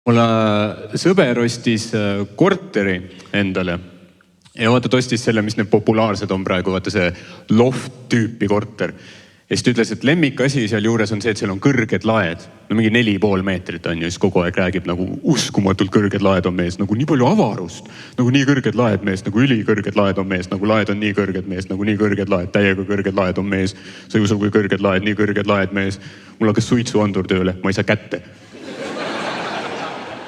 Mulle sõber ostis korteri endale ja vaata, ta ostis selle, mis need populaarsed on praegu, vaata see loft-tüüpi korter. Ja siis ta ütles, et lemmikasi seal juures on see, et seal on kõrged laed. No mingi 4,5 meetrit on ju, siis kogu aeg räägib nagu uskumatult kõrged laed on mees, nagu nii palju avarust, nagu nii kõrged laed mees, nagu ülikõrged laed on mees, nagu laed on nii kõrged mees, nagu nii kõrged laed, täiega kõrged laed on mees. Sa ei usu, kui kõrged laed, nii kõrged laed mees. Mul hakkas suitsuandur tööle, ma ei saa kätte.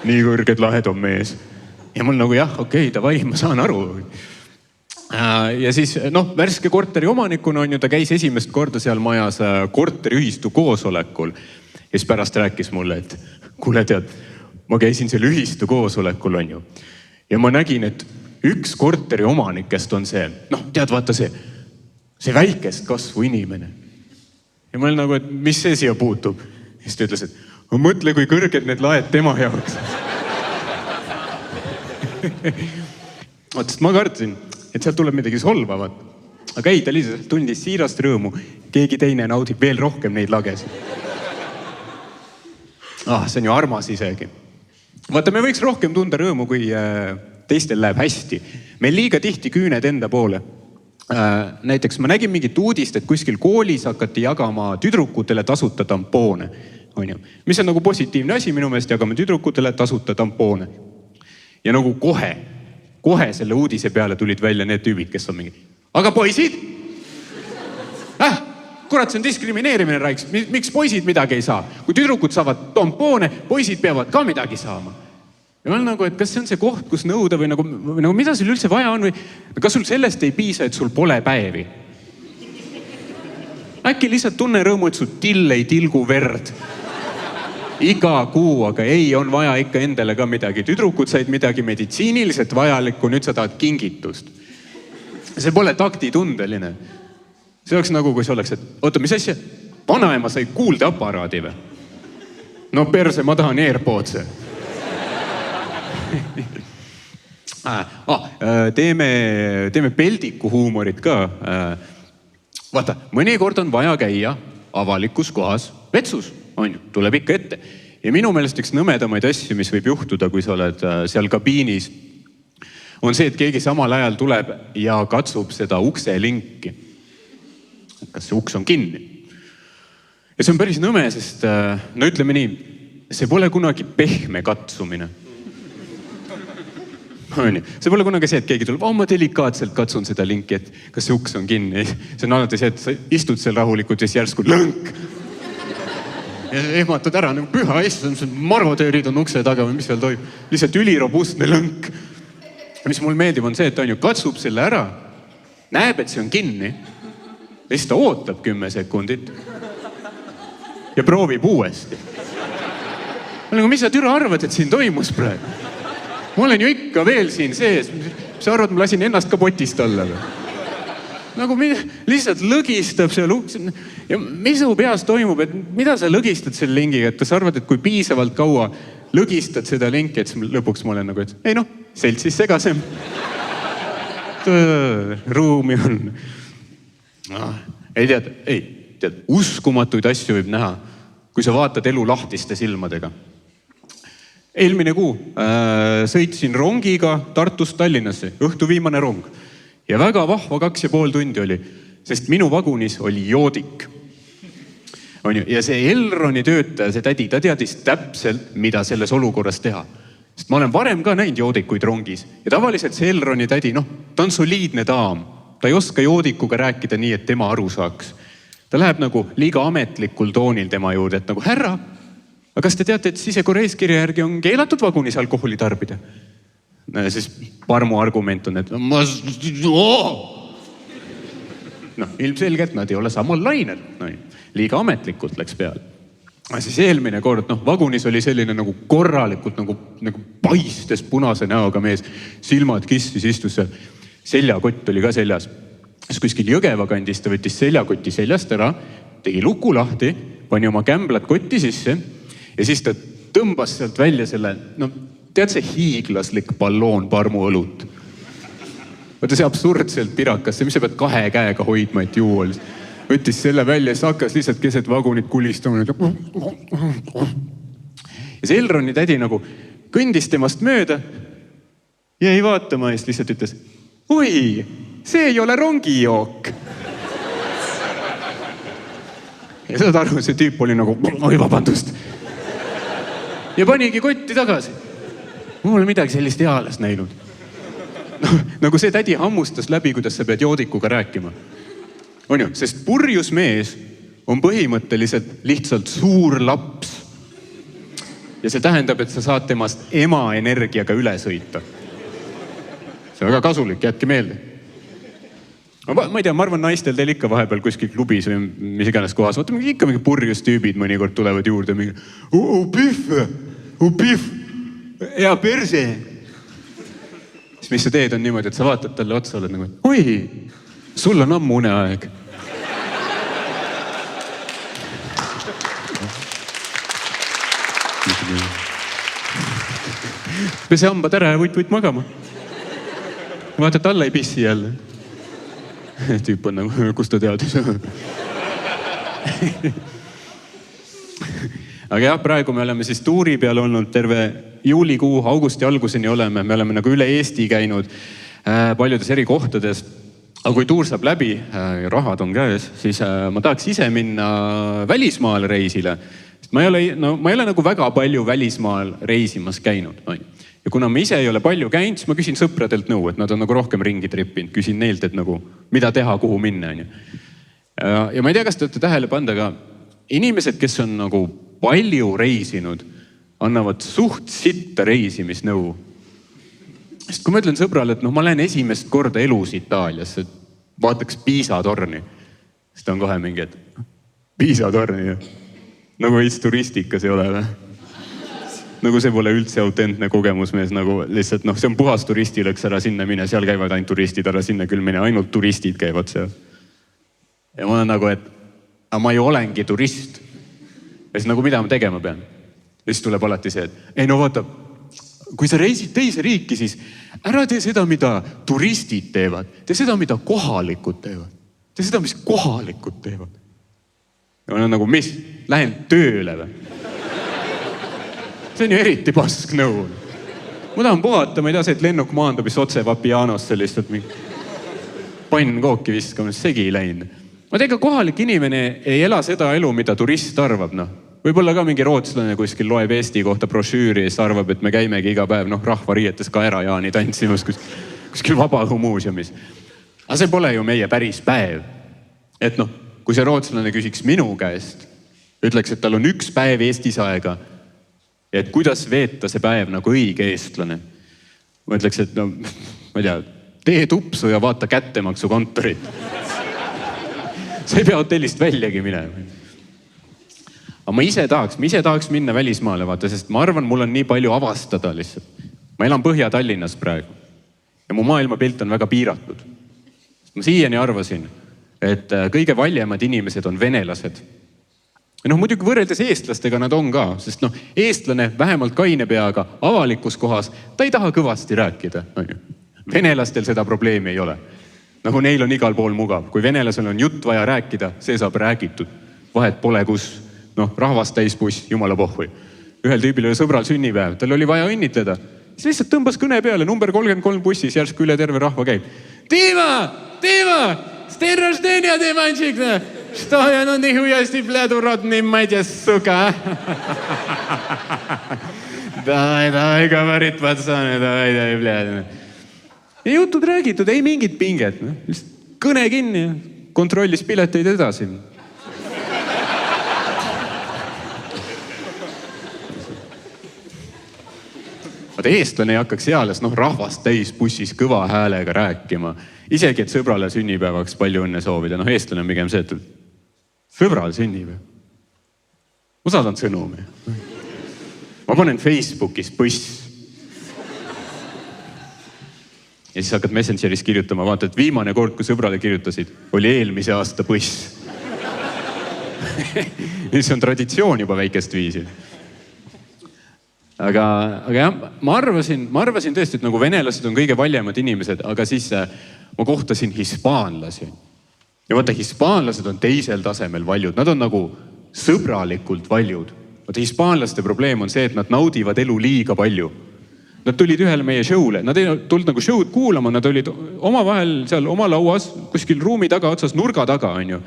Nii kõrged lahed on mees. Ja mul nagu jah, okei, davai, ma saan aru. Ja siis värske korteri omanikuna on ju, ta käis esimest korda seal majas korteriühistu koosolekul. Ja siis pärast rääkis mulle, et kuule tead, ma käisin seal ühistu koosolekul on ju. Ja ma nägin, et üks korteri omanikest on see, tead vaata see väikest kasvu inimene. Ja ma olin nagu, et mis see siia puutub? Ja siis ta ütles, et ma mõtle, kui kõrged need laed tema jaoks. Sest ma kartsin, et sealt tuleb midagi solvavat. Aga ei, ta lihtsalt tundis siirast rõõmu. Keegi teine naudib veel rohkem neid lagesid. See on ju armas isegi. Vaata, me võiks rohkem tunda rõõmu, kui teistel läheb hästi. Meil liiga tihti küüned enda poole. Näiteks ma nägin mingit uudist, et kuskil koolis hakati jagama tüdrukutele tasuta tampoone. Mis on nagu positiivne asi minu meelest, jagame tüdrukutele tasuta tampoone. Ja nagu kohe selle uudise peale tulid välja need tüübid, kes on mingi. Aga poisid? Kurat, see on diskrimineerimine raiks. Miks poisid midagi ei saa? Kui tüdrukud saavad tampoone, poisid peavad ka midagi saama. Ja ma olen nagu, et kas see on see koht, kus nõuda või nagu mida sul üldse vaja on või kas sul sellest ei piisa, et sul pole päevi? Äkki lihtsalt tunne rõõmu, et sul till ei tilgu verd. Iga kuu, aga ei, on vaja ikka endale ka midagi. Tüdrukud said midagi meditsiiniliselt vajalikku, nüüd sa tahad kingitust. See pole taktitundeline. See oleks nagu, kui see oleks, et oota, mis asja? Vanaema sai kuuldeaparaadi või? No perse, ma tahan AirPodse. Teeme peldiku huumorit ka. Vaata, mõnikord on vaja käia avalikus kohas vetsus. Tuleb ikka ette. Ja minu meelest üks nõmedamaid asju, mis võib juhtuda, kui sa oled seal kabiinis, on see, et keegi samal ajal tuleb ja katsub seda ukse linki. Kas see uks on kinni? Ja see on päris nõme, sest ütleme nii, see pole kunagi pehme katsumine. See pole kunagi see, et keegi tuleb, ma delikaatselt katsun seda linki, et kas see uks on kinni. See on alati see, et sa istud seal rahulikult ja siis järsku lõnk. Ja ehmatad ära, nagu püha issand, marvotöörid on ukse taga või mis seal toib. Lihtsalt ülirobustne lõnk. Ja mis mul meeldib on see, et ta katsub selle ära, näeb, et see on kinni. Ja siis ta ootab 10 sekundit ja proovib uuesti. Ma olen, mis sa türa arvad, et siin toimus praegu? Ma olen ju ikka veel siin sees. Sa arvad, ma lasin ennast ka potist alla või? Nagu lihtsalt lõgistab seal uks. Ja mis su peas toimub, et mida sa lõgistad selle lingiga, et sa arvad, et kui piisavalt kaua lõgistad seda linki, et lõpuks ma olen nagu, et ei seltsis segasem. Ruumi on. Ei tead, uskumatuid asju võib näha, kui sa vaatad elu lahtiste silmadega. Eelmine kuu sõitsin rongiga Tartust Tallinnasse, õhtu viimane rong. Ja väga vahva 2,5 tundi oli, sest minu vagunis oli joodik. Ja see Elroni töötaja, see tädi, ta teadis täpselt, mida selles olukorras teha. Sest ma olen varem ka näinud joodikuid rongis. Ja tavaliselt see Elroni tädi, ta on soliidne daam. Ta ei oska joodikuga rääkida nii, et tema aru saaks. Ta läheb nagu liiga ametlikul toonil tema juurde, et nagu härra, aga kas te teate, et sisekorreiskirja järgi on keelatud vagunis alkoholi tarbida? Siis parmu argument on, et ilmselgelt nad ei ole samal lainel. Liiga ametlikult läks peale. Siis eelmine kord, vagunis oli selline nagu korralikult nagu paistes punase näoga mees. Silmad kissis, istus seal. Seljakott oli ka seljas. Siis kuskil Jõgeva kandis ta võttis seljakoti seljast ära, tegi luku lahti, pani oma kämblad kotti sisse ja siis ta tõmbas sealt välja selle, tead see hiiglaslik balloon parmuõlut. Võtta see absurdselt pirakas, see mis sa pead 2 käega hoidma, et juua. Võttis selle välja ja siis hakkas lihtsalt keset vagunit kulistama. Ja see Elroni tädi nagu kõndis temast mööda, jäi vaatama ja lihtsalt ütles, oi, see ei ole rongijook. Ja saad aru, see tüüp oli nagu, oi vabandust. Ja panigi kotti tagasi. Mul pole midagi sellist eales näinud. No, nagu see tädi hammustas läbi, kuidas sa pead joodikuga rääkima. On ju, sest purjus mees on põhimõtteliselt lihtsalt suur laps. Ja see tähendab, et sa saad temast ema energiaga üle sõita. See on väga kasulik, jätke meelde. Ma ei tea, ma arvan, naistel teil ikka vahepeal kuskil klubis või mis iganes kohas. Vaata, ikka mingi purjus tüübid mõnikord tulevad juurde. Pihv, hea perse. Siis mis sa teed on niimoodi, et sa vaatad talle otsa, oled nagu, oi, sul on ammu uneaeg. Pese hambad ära ja võit magama. Vaata, et alla ei pissi jälle. Tüüp on nagu, kus ta teadis. Aga jah, praegu me oleme siis tuuri peal olnud terve juulikuu, augusti alguseni oleme. Me oleme nagu üle Eesti käinud paljudes eri kohtades. Aga kui tuur saab läbi, rahad on käes, siis ma tahaks ise minna välismaal reisile. Ma ei ole nagu väga palju välismaal reisimas käinud. Ja kuna ma ise ei ole palju käinud, siis ma küsin sõpradelt nõu, et nad on nagu rohkem ringi trippinud. Küsin neilt, et nagu, mida teha, kuhu minna. Ja ma ei tea, kas te olete tähele pannud, aga inimesed, kes on nagu palju reisinud, annavad suht sitta reisimisnõu. Sest kui ma ütlen sõbrale, et ma lähen esimest korda elus Itaaliasse, et vaataks Piisa torni, siis ta on kohe mingi, et Piisa torni, nagu veits turistikas ei ole või? Nagu see pole üldse autentne kogemus mees, nagu lihtsalt, see on puhas turistilõks, ära sinna mine, seal käivad ainult turistid, ära sinna küll mine, ainult turistid käivad seal. Ja ma olen nagu, et ma ju olengi turist. Ja siis nagu mida ma tegema pean? Ja siis tuleb alati see, et ei no vaata, kui sa reisid teise riiki, siis ära tee seda, mida turistid teevad. Tee seda, mida kohalikud teevad. Tee seda, mis kohalikud teevad. Ja ma olen nagu, mis? Lähen tööle või? See on ju eriti pask nõu. Ma tahan puhata, ma ei tea see, et lennuk maandub otse Vapianosse lihtsalt mingi pann kooki viskama, segi läinud. Ma tean, ka kohalik inimene ei ela seda elu, mida turist arvab. Võib-olla ka mingi rootslane kuskil loeb Eesti kohta brošüüri ja siis arvab, et me käimegi iga päev rahvariietes Kaerajaani tantsimas kuskil Vabaõhumuuseumis. Aga see pole ju meie päris päev. Et kui see rootslane küsiks minu käest, ütleks, et tal on üks päev Eestis aega, ja et kuidas veeta see päev nagu õige eestlane. Ma ütleks, et ma ei tea, tee tupsu ja vaata kättemaksukontorit. Sa ei pea hotellist väljagi minema. Aga ma ise tahaks minna välismaale, vaata, sest ma arvan, mul on nii palju avastada lihtsalt. Ma elan Põhja-Tallinnas praegu ja mu maailmapilt on väga piiratud. Ma siiani arvasin, et kõige valjemad inimesed on venelased. Ja muidugi võrreldes eestlastega nad on ka, sest eestlane vähemalt kaine peaga avalikus kohas, ta ei taha kõvasti rääkida. Venelastel seda probleemi ei ole. Nagu neil on igal pool mugav. Kui venelasel on jutt vaja rääkida, see saab räägitud. Vahet pole kus, rahvas täis buss, jumala pohhui. Ühel tüübil oli sõbral sünnipäev, tal oli vaja õnnitleda. Siis lihtsalt tõmbas kõne peale, number 33 bussis, järsku üle terve rahva käib. Tima, sterroštenia temančikna! Что я, нихуя си, блядь, уродный мать, сука. Давай, говорит пацаны, давай, блядь. Ja jutud räägitud, ei mingit pinget. Kõne kinni ja kontrollis pileteid edasi. Vaata, eestlane ei hakkaks eales rahvast täis bussis kõva häälega rääkima. Isegi, et sõbrale sünnipäevaks palju õnne soovida. Eestlane on pigem see, et sõbral sünnipäev. Ma saadan sõnumi. Ma panen Facebookis põss. Ja siis hakkad Messengeris kirjutama, vaata, et viimane kord, kui sõbrale kirjutasid, oli eelmise aasta põss. See on traditsioon juba väikest viisi. Aga jah, ma arvasin tõesti, et nagu venelased on kõige valjemad inimesed, aga siis ma kohtasin hispaanlasi. Ja vaata, hispaanlased on teisel tasemel valjud. Nad on nagu sõbralikult valjud. Vaata, hispaanlaste probleem on see, et nad naudivad elu liiga palju. Nad tulid ühele meie show'le, nad ei tulnud nagu show'd kuulama, nad olid omavahel seal oma lauas, kuskil ruumi taga otsas, nurga taga, on ju.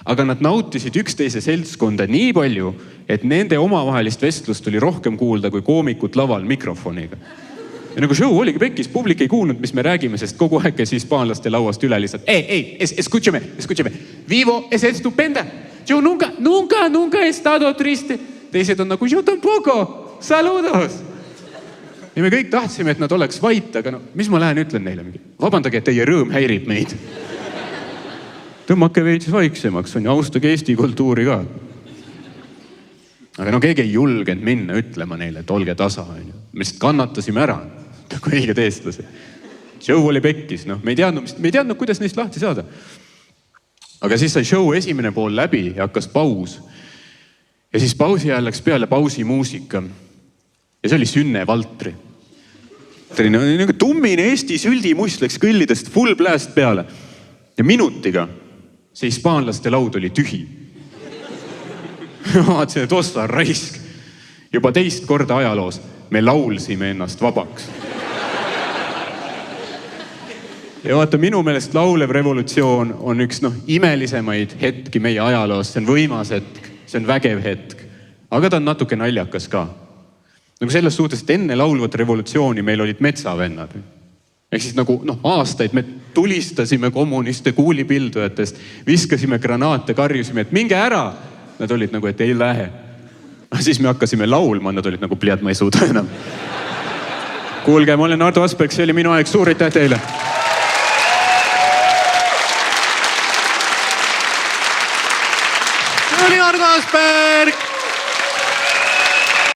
Aga nad nautisid üksteise seltskonda nii palju, et nende omavahelist vestlust oli rohkem kuulda kui koomikut laval mikrofoniga. Ja nagu show oligi pekkis, publik ei kuulnud, mis me räägime, sest kogu aeg käis hispaanlaste lauast üle lihtsalt. Escúchame. Vivo es estupenda. Yo nunca he estado triste. Teised on nagu, yo tampoco. Saludos. Ja me kõik tahtsime, et nad oleks vait, aga no, mis ma lähen ütlen neile mingi? Vabandage, et teie rõõm häirib meid. Tõmmake veits vaiksemaks, on ju, austage Eesti kultuuri ka. Aga no keegi ei julgenud minna ütlema neile, et olge tasa, on ju. Me lihtsalt kannatasime ära, kui õiged eestlase. Show oli pekkis, noh, me ei teadnud, kuidas neist lahti saada. Aga siis sai show esimene pool läbi ja hakkas paus. Ja siis pausi ajal läks peale pausi muusika. Ja see oli Sünne Valtri. Nagu tummine Eesti süldimuist läks kõllidest full blast peale. Ja minutiga see hispaanlaste laud oli tühi. Vaatasin, et osta raisk. Juba teist korda ajaloos me laulsime ennast vabaks. Ja vaata, minu meelest laulev revolutsioon on üks imelisemaid hetki meie ajaloos. See on võimas hetk, see on vägev hetk. Aga ta on natuke naljakas ka. Nagu selles suhtes, et enne laulvat revolutsiooni meil olid metsavennad. Ehk siis nagu aastaid me tulistasime kommuniste kuulipildujatest, viskasime granaate, karjusime, et minge ära. Nad olid nagu, et ei lähe. Siis me hakkasime laulma, nad olid nagu, pliad, ma ei suuda enam. Kuulge, ma olen Ardo Asperg, see oli minu aeg, suur aitäh teile. See oli Ardo Asperg!